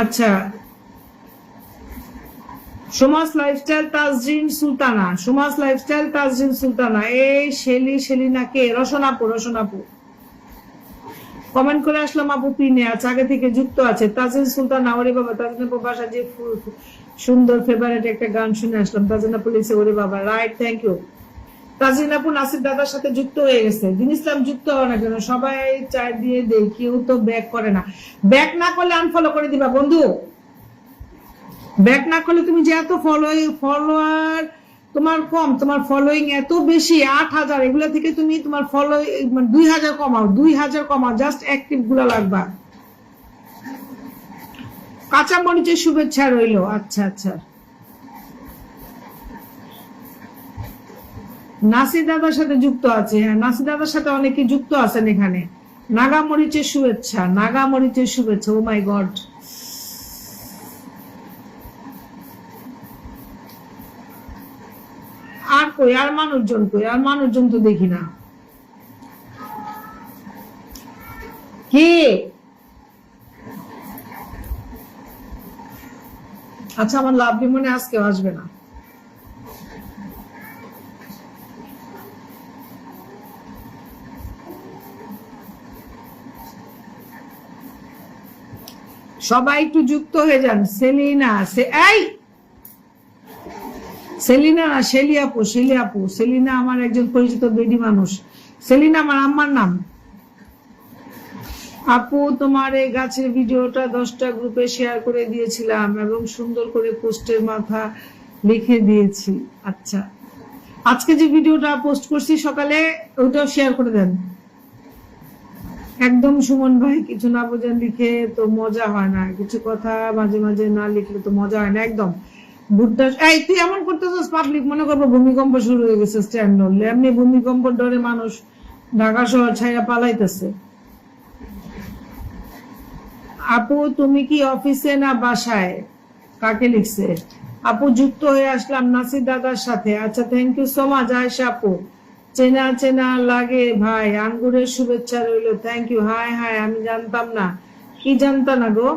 আচ্ছা, Suma's lifestyle Tazreen Sultana, Suma's lifestyle Tazreen Sultana, এই সেলিনা কে? রসনাপু comment করে আসলাম আপু পিনে আছে, আগে থেকে যুক্ত আছে। তাজরিন সুলতানা, ওরে বাবা, তাজরিন আপু বাসা যে সুন্দর ফেভারিট একটা গান শুনে আসলাম। তাজরিন আপু লিখছে ওরে বাবা, রাইট, থ্যাংক ইউ। তাজরিন আপু নাসির দাদার সাথে যুক্ত হয়ে গেছে। দিন ইসলাম যুক্ত হয় না কেন? সবাই চাই দিয়ে দেয়, কেউ তো ব্যাক করে না। ব্যাক না করলে আনফলো করে দিবা বন্ধু। ব্যাক না করলে তুমি যে এত ফলোয়ার তোমার কম, তোমার ফলোইং এত বেশি 8,000, এগুলো থেকে তুমি তোমার ফলো 2,000 কমাও, 2,000 কমাও, জাস্ট অ্যাক্টিভ গুলো লাগবা। কাঁচা মরিচের শুভেচ্ছা রইলো। আচ্ছা আচ্ছা, নাসির দাদার সাথে যুক্ত আছে। হ্যাঁ, নাসির দাদার সাথে অনেকে যুক্ত আছেন এখানে। নাগা মরিচের শুভেচ্ছা, নাগা মরিচের শুভেচ্ছা। ও মাই গড, আর কই, আর মানুষজন কই? আর মানুষজন তো দেখি না। কে? আচ্ছা, আমার লাভলি মনে আজকে আসবে না। সবাই একটু যুক্ত হয়ে যান। সেলিনা, সেলিনা না, শেলি আপু। সেলিনা আমার একজন পরিচিত বেডি মানুষ। সেলিনা আমার আম্মার নাম। আপু, তোমার এই গাছের ভিডিওটা 10টা গ্রুপে শেয়ার করে দিয়েছিলাম এবং সুন্দর করে পোস্টের মাথা লিখে দিয়েছি। আচ্ছা, আজকে যে ভিডিওটা পোস্ট করছি সকালে, ওইটাও শেয়ার করে দেন। একদম সুমন ভাই, কিছু না বোঝেন লিখে তো মজা হয় না, কিছু কথা মাঝে মাঝে না লিখলে তো মজা হয় না। একদম বুদ্ধা, এই তুই এমন করতেছিস, পাবলিক মনে করবো ভূমিকম্প শুরু হয়ে গেছে। স্ট্যান্ড নড়লে এমনি ভূমিকম্প ডরে মানুষ ঢাকা শহর ছাইরা পালাইতেছে। আপু, তুমি কি অফিসে না বাসায়? কাকে লিখছে? আপু, যুক্ত হয়ে আসলাম নাসির দাদার সাথে। আচ্ছা, thank you so much Ayesha আপু। চেনা চেনা লাগে ভাই, আঙ্গুরের শুভেচ্ছা রইল, থ্যাংক ইউ। হাই হাই, আমি জানতাম না। কি জানতা না গো?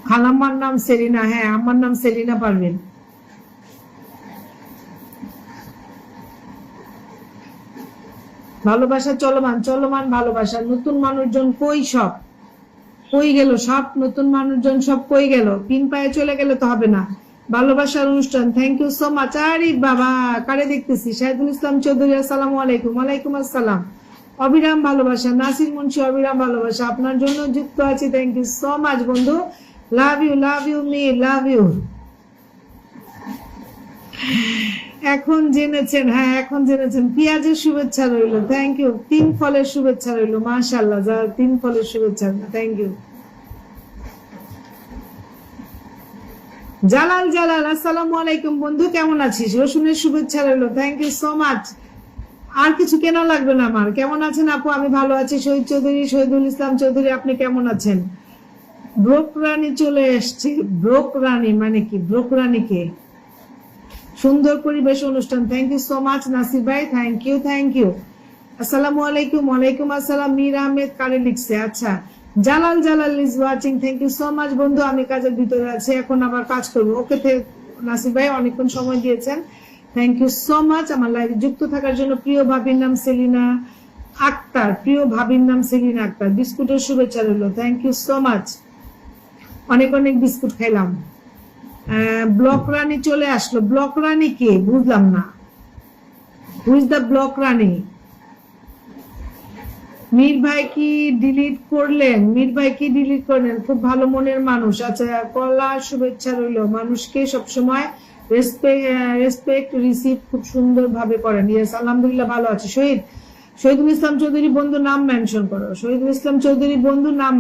খালাম্মার নাম সেলিনা? হ্যাঁ, আমার নাম সেলিনা পারভিন। ভালোবাসা চলমান ভালোবাসা। নতুন মানুষজন কই? সব কই গেল? সব নতুন মানুষজন সব কই গেল? পিন পায়ে চলে গেলে তো হবে না। ভালোবাসার অনুষ্ঠান, থ্যাংক ইউ সো মাচ। আরে বাবা, কারে দেখতেছি? শাহিদুল ইসলাম চৌধুরী, আসসালামু আলাইকুম। ওয়ালাইকুম আসসালাম। অবিরাম ভালোবাসা, নাসির মুন্সি, অবিরাম ভালোবাসা আপনার জন্য যুক্ত আছি। থ্যাংক ইউ সো মাচ বন্ধু। Love you me, love you. এখন জেনেছেন? হ্যাঁ, এখন জেনেছেন। পেঁয়াজের শুভেচ্ছা রইল, থ্যাংক ইউ। 3 ফলের শুভেচ্ছা রইল, মাশাআল্লাহ, যা 3 ফলের শুভেচ্ছা, থ্যাংক ইউ। জালাল, আসসালামু আলাইকুম বন্ধু, কেমন আছিস? রসুনের শুভেচ্ছা রইল, থ্যাংক ইউ সো মাচ। আর কিছু কেনা লাগবে না আমার। কেমন আছেন আপু? আমি ভালো আছি। শহীদুল ইসলাম চৌধুরী, আপনি কেমন আছেন? ব্রোক রানী চলে এসছে। ব্রোক রানী মানে কি? ব্রোক রানী কে? সুন্দর পরিবেশ অনুষ্ঠান, thank you so much Nasir ভাই, থ্যাংক ইউ। আসসালামু আলাইকুম। ওয়ালাইকুম আসসালাম। মীর আহমেদ কারে লিখছে? আচ্ছা, Jalal is watching, thank you so much বন্ধু। আমি কাজের ভিতরে আছি, এখন আবার কাজ করবো। ওকে নাসির ভাই, অনেকক্ষণ সময় দিয়েছেন, থ্যাংক ইউ সো মাচ আমার লাইভে যুক্ত থাকার জন্য। প্রিয় ভাবির নাম সেলিনা আক্তার, বিস্কুটের শুভেচ্ছা রইল, থ্যাংক ইউ সো মাচ। অনেক বিস্কুট খাইলাম। ব্লক রানী চলে আসলো। ব্লক রানী কে? বুঝলাম না। হু ইজ দ্য ব্লক রানী? মীর ভাই কি ডিলিট করলেন? খুব ভালো মনের মানুষ। আচ্ছা, কলা শুভেচ্ছা রইল। মানুষকে সবসময় রেসপেক্ট রিসিভ খুব সুন্দর ভাবে করেন। ইয়েস, আলহামদুলিল্লাহ ভালো আছি। শহীদুল ইসলাম চৌধুরী বন্ধু নাম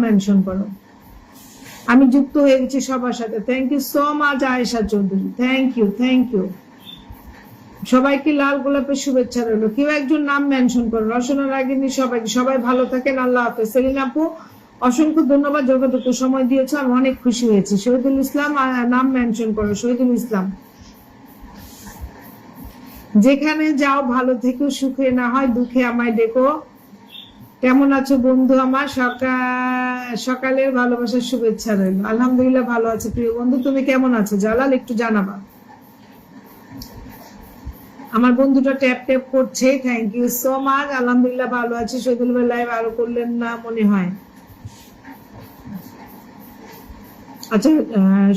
মেনশন করো। আমি যুক্ত হয়ে গেছি সবার সাথে, thank you so much Ayesha Chowdhury, thank you. সবাইকে লাল গোলাপের শুভেচ্ছা রইল। কেউ একজন নাম মেনশন করো। রসনা রাগিনী, সবাই ভালো থাকেন, আল্লাহ হাফেজ। সেলিনা আপু, অসংখ্য ধন্যবাদ, যতটুকু সময় দিয়েছো আমি অনেক খুশি হয়েছি। শহীদুল ইসলাম নাম মেনশন করো। শহীদুল ইসলাম, যেখানে যাও ভালো থেকো, সুখে না হয় দুঃখে আমায় ডেকো। কেমন আছো বন্ধু আমার? সকালের ভালোবাসার শুভেচ্ছা রইল। আলহামদুলিল্লাহ ভালো আছে প্রিয় বন্ধু, তুমি কেমন আছো জালাল? একটু জানাবা। আমার বন্ধুটা ট্যাপ ট্যাপ করছে, থ্যাংক ইউ সো মাচ। আলহামদুলিল্লাহ ভালো আছি। শহীদুল ভাই লাইভ আরো করলেন না মনে হয়। আচ্ছা,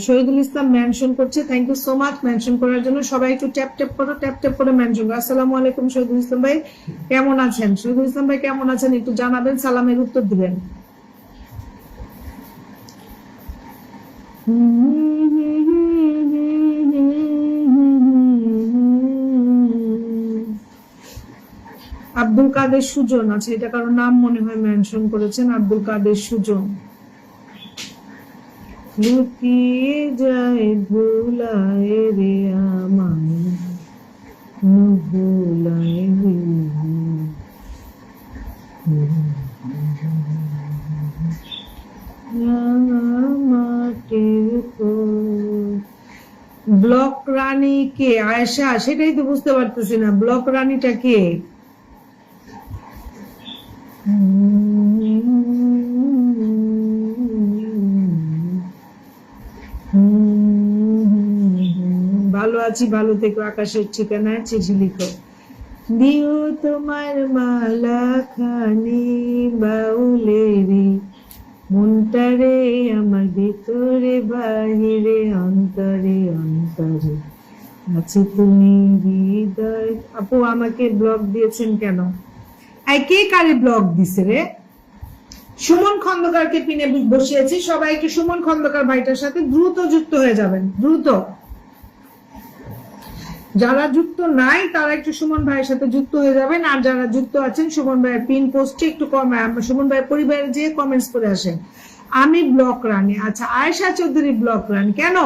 শহীদুল ইসলাম মেনশন করছে, thank you so much mention করার জন্য। সবাই একটু ট্যাপ ট্যাপ করো, ট্যাপ ট্যাপ করে মেনশন করো। আসসালামু আলাইকুম শহীদুল ইসলাম ভাই, কেমন আছেন? শহীদুল ইসলাম ভাই কেমন আছেন একটু জানাবেন, সালামের উত্তর দিবেন। আব্দুল কাদের সুজন, আচ্ছা এটা কারো নাম মনে হয় মেনশন করেছেন, আব্দুল কাদের সুজন। লুকিয়ে যায় ভুলায় রে আমায়, ভুলায় ব্লক রানী কে? আয়েশা, সেটাই তো বুঝতে পারতেছি না, ব্লক রানীটা কে? ভালো আছি, ভালো থেকো। আকাশের ঠিকানায় চিঠি লিখো। দিও তোমার মালা খানি বাউলেরি, মনটারে আমার ভিতরে বাহিরে অন্তরে অন্তরে আছে তুমি হৃদয়। আপু আমাকে ব্লক দিয়েছেন কেন? কে কারে ব্লক দিছে রে? সুমন খন্দকারকে পিনে বসিয়েছি, সবাইকে সুমন খন্দকার ভাইটার সাথে দ্রুত যুক্ত হয়ে যাবেন, দ্রুত। যারা যুক্ত নাই তারা একটু সুমন ভাইয়ের সাথে যুক্ত হয়ে যাবেন, আর যারা যুক্ত আছেন সুমন ভাইয়ের পিন পোস্টে একটু সুমন ভাইয়ের পরিবারে যেয়ে কমেন্টস করে আসেন। আমি ব্লক রানী। আচ্ছা, আয়েশা চৌধুরী ব্লক রানী কেন?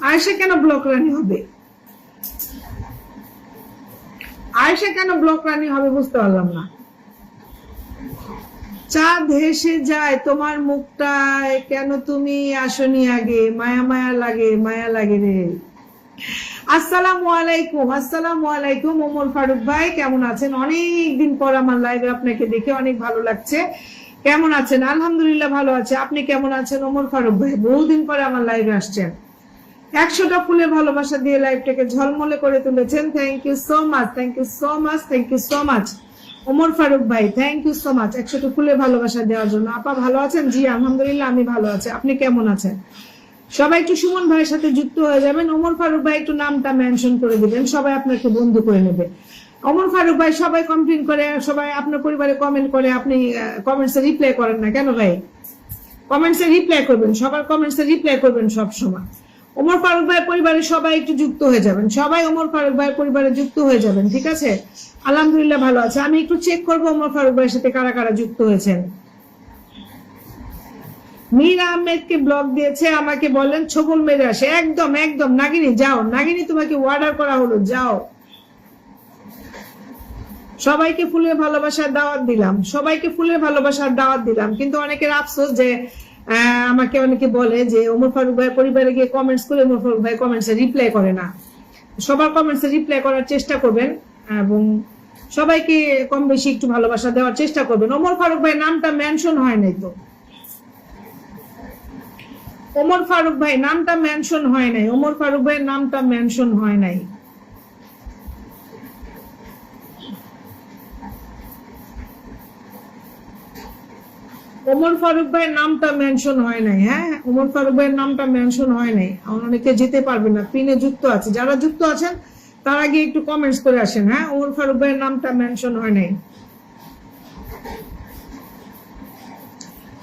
আয়েশা কেন ব্লক রানী হবে? আয়েশা কেন ব্লক রানী হবে বুঝতে পারলাম না। চাঁদ হেসে যায় তোমার মুখটায়, কেন তুমি আসনি আগে? মায়া মায়া লাগে, মায়া লাগে রে। আসসালামু আলাইকুম, আসসালামু আলাইকুম ওমর ফারুক ভাই, কেমন আছেন? অনেকদিন পর আমার লাইভে আপনাকে দেখে অনেক ভালো লাগছে। কেমন আছেন? আলহামদুলিল্লাহ ভালো আছে। আপনি কেমন আছেন ওমর ফারুক ভাই? বহুদিন পরে আমার লাইভে আসছেন। 100টা ফুলের ভালোবাসা দিয়ে লাইভটাকে ঝলমলে করে তুলেছেন, thank you so much, thank you so much, thank you so much Omar Faruk ভাই, থ্যাংক ইউ সো মাচ 100টা ফুলের ভালোবাসা দেওয়ার জন্য। আপা ভালো আছেন? জি আলহামদুলিল্লাহ আমি ভালো আছি। আপনি কেমন আছেন? সবাই একটু সুমন ভাইয়ের সাথে যুক্ত হয়ে যাবেন। ওমর ফারুক ভাই একটু নামটা মেনশন করে দিবেন, সবাই আপনাকে বন্ধু করে নেবে। ওমর ফারুক ভাই সবাই কমপ্লেন করে, সবাই আপনার পরিবারে কমেন্ট করে, আপনি কমেন্টসে রিপ্লাই করেন না কেন ভাই? কমেন্টসে রিপ্লাই করবেন, সবার কমেন্টসে রিপ্লাই করবেন সব সময়। ওমর ফারুক ভাইয়ের পরিবারে সবাই একটু যুক্ত হয়ে যাবেন, সবাই ওমর ফারুক ভাইয়ের পরিবারে যুক্ত হয়ে যাবেন, ঠিক আছে? আলহামদুলিল্লাহ ভালো আছে। আমি একটু চেক করবো ওমর ফারুক ভাইয়ের সাথে কারা কারা যুক্ত হয়েছেন। মীর আহমেদকে ব্লক দিয়েছে, আমাকে বলেন ছবল মেরে আসে। একদম একদম নাগিনী যাও, নাগিনী তোমাকে অর্ডার করা হলো, যাও। সবাইকে ফুলের ভালোবাসার দাওয়াত দিলাম, সবাইকে ফুলের ভালোবাসার দাওয়াত দিলাম, কিন্তু অনেকের আফসোস যে আমাকে অনেকে বলে যে ওমর ফারুক ভাই পরিবারে গিয়ে কমেন্টস করে ওমর ফারুক ভাই কমেন্টসে রিপ্লাই করে না। সবার কমেন্টসে রিপ্লাই করার চেষ্টা করবেন এবং সবাইকে কম বেশি একটু ভালোবাসা দেওয়ার চেষ্টা করবেন। ওমর ফারুক ভাই নামটা মেনশন হয় নাই তো, ওমর ফারুক ভাই নামটা মেনশন হয় নাই, ওমর ফারুক ভাইয়ের নামটা মেনশন হয় নাই। ওমর ফারুক ভাইয়ের নামটা মেনশন হয় নাই। হ্যাঁ, ওমর ফারুক ভাইয়ের নামটা মেনশন হয় নাই। অনেকে যেতে পারবে না, পিনে যুক্ত আছে, যারা যুক্ত আছেন তারা গিয়ে একটু কমেন্টস করে আসেন। হ্যাঁ, ওমর ফারুক ভাইয়ের নামটা মেনশন হয় নাই।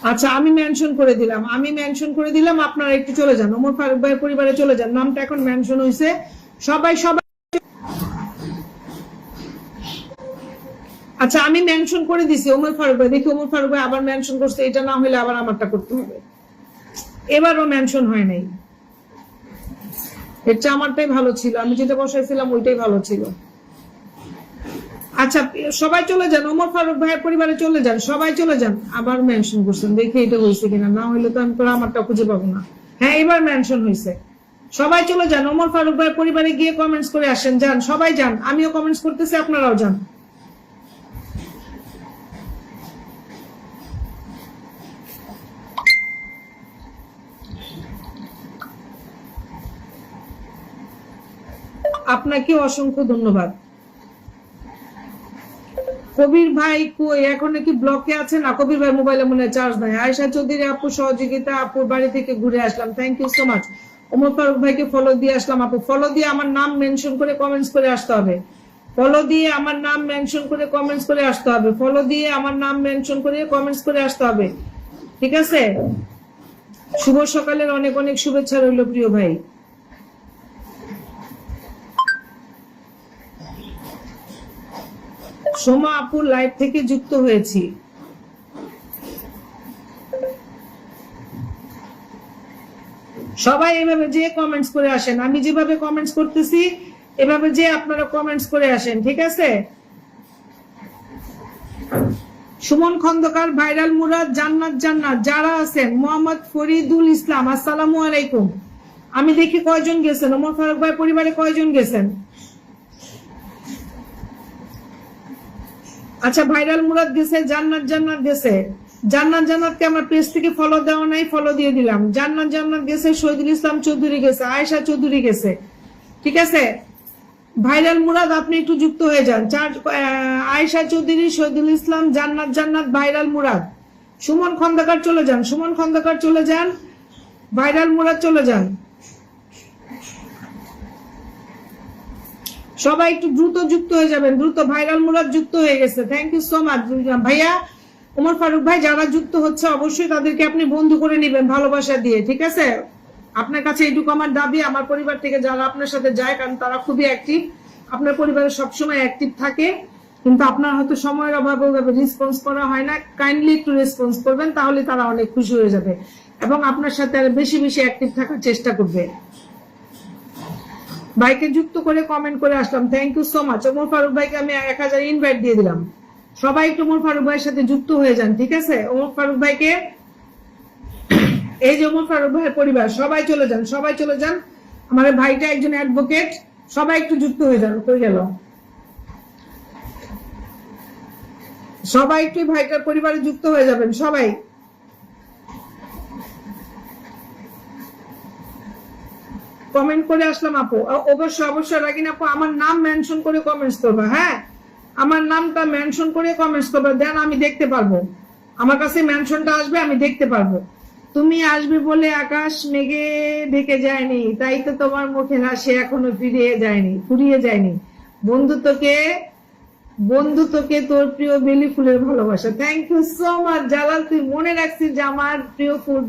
আচ্ছা, আমি মেনশন করে দিলাম, আমি মেনশন করে দিলাম, আপনারা একটু চলে যান, ওমর ফারুক ভাইয়ের পরিবারে চলে যান, নামটা এখন মেনশন হয়েছে। সবাই সবাই আচ্ছা, আমি মেনশন করে দিছি ওমর ফারুক ভাই, দেখি ওমর ফারুক ভাই আবার মেনশন করছে, এটা না হলে আবার আমারটা করতে হবে। এবারও মেনশন হয় নাই, এটা আমারটাই ভালো ছিল, আমি যেটা বসাইছিলাম ওইটাই ভালো ছিল। আচ্ছা সবাই চলে যান, ওমর ফারুক ভাইয়ের পরিবারে চলে যান, সবাই চলে যান। আবার মেনশন করছেন, দেখি এটা হয়েছে কিনা, না হইলে তো আমি তো আমারটা খুঁজে পাবো না। হ্যাঁ, এবার মেনশন হয়েছে। সবাই চলে যান, ওমর ফারুক ভাইয়ের পরিবারে গিয়ে কমেন্টস করে আসেন, যান সবাই যান, আমিও কমেন্টস করতেছি, আপনারাও যান। আপনাকে অসংখ্য ধন্যবাদ। কবির ভাই কই, এখন কি ব্লকে আছে না? কবির ভাই মোবাইলে মনে চার্জ নাই। আয়েশা চৌধুরী আপু সহযোগিতা, আপুর বাড়ি থেকে ঘুরে আসলাম, thank you so much. Omar Faruk ভাইকে ফলো দিয়ে আসলাম আপু। ফলো দিয়ে আমার নাম মেনশন করে কমেন্টস করে আসতে হবে। ফলো দিয়ে আমার নাম মেনশন করে কমেন্টস করে আসতে হবে। ফলো দিয়ে আমার নাম মেনশন করে কমেন্টস করে আসতে হবে, ঠিক আছে? শুভ সকালের অনেক অনেক শুভেচ্ছা রইল প্রিয় ভাই। সোমা আপুর লাইভ থেকে যুক্ত হয়েছি। সবাই এভাবে যে কমেন্টস করে আসেন, আমি যেভাবে কমেন্টস করতেছি এভাবে যে আপনারা কমেন্টস করে আসেন, ঠিক আছে? সুমন খন্দকার, ভাইরাল মুরাদ, জান্নাত জান্নাত যারা আছেন, মোহাম্মদ ফরিদুল ইসলাম, আসসালামু আলাইকুম। আমি দেখি কয়জন গেছেন, ওমর ফারুক ভাই পরিবারে কয়জন গেছেন? আচ্ছা, ভাইরাল মুরাদ গেছে, জান্নাত জান্নাত গেছে। জান্নাত জান্নাতকে আমার পেজ থেকে ফলো দেওয়া নাই, ফলো দিয়ে দিলাম। জান্নাত জান্নাত গেছে, শহীদুল ইসলাম চৌধুরী গেছে, আয়েশা চৌধুরী গেছে, ঠিক আছে? ভাইরাল মুরাদ আপনি একটু যুক্ত হয়ে যান। আয়েশা চৌধুরী, শহীদুল ইসলাম, জান্নাত জান্নাত, ভাইরাল মুরাদ। সুমন খন্দকার চলে যান, সুমন খন্দকার চলে যান, ভাইরাল মুরাদ চলে যান। সবাই একটু দ্রুত যুক্ত হয়ে যাবেন, দ্রুত। ভাইরাল মুরাদ যুক্ত হয়ে গেছে, থ্যাংক ইউ সো মাচ ভাইয়া। ওমর ফারুক ভাই যারা যুক্ত হচ্ছে অবশ্যই তাদেরকে আপনি বন্ধু করে নেবেন ভালোবাসা দিয়ে, ঠিক আছে? আপনার কাছে এইটুকু আমার দাবি, আমার পরিবার থেকে যারা আপনার সাথে যায়, কারণ তারা খুবই অ্যাক্টিভ, আপনার পরিবারে সবসময় অ্যাক্টিভ থাকে, কিন্তু আপনার হয়তো সময়ের অভাবে ওইভাবে রেসপন্স করা হয় না। কাইন্ডলি একটু রেসপন্স করবেন, তাহলে তারা অনেক খুশি হয়ে যাবে এবং আপনার সাথে আর বেশি বেশি অ্যাক্টিভ থাকার চেষ্টা করবে। ভাইকে যুক্ত করে কমেন্ট করে আসলাম, thank you so much. Omar Faruk ভাইকে আমি 1000 ইনভাইট দিয়ে দিলাম। সবাই একটু ওমর ফারুক ভাইয়ের সাথে যুক্ত হয়ে যান, ঠিক আছে? ওমর ফারুক ভাইকে, এই যে ওমর ফারুক ভাইয়ের পরিবার, সবাই চলে যান, সবাই চলে যান। আমার ভাইটা একজন অ্যাডভোকেট, সবাই একটু যুক্ত হয়ে যান। হয়ে গেল, সবাই একটু ভাইটার পরিবারে যুক্ত হয়ে যাবেন সবাই। কমেন্ট করে আসলাম আপু, অবশ্যই অবশ্যই রাগিন আপু আমার নাম মেনশন করে কমেন্টস করবা, হ্যাঁ? আমার নামটা মেনশন করে কমেন্টস করবা, দেন আমি দেখতে পারবো, আমার কাছে মেনশনটা আসবে, আমি দেখতে পারবো। তুমি আসবে বলে আকাশ মেঘে ঢেকে যায়নি, তাই তো তোমার মুখের হাসি এখনো ফুরিয়ে যায়নি। বন্ধুত্বকে তোর প্রিয় বেলি ফুলের ভালোবাসা, thank you so much Jalal. তুই মনে রাখছিস যে আমার প্রিয় ফুল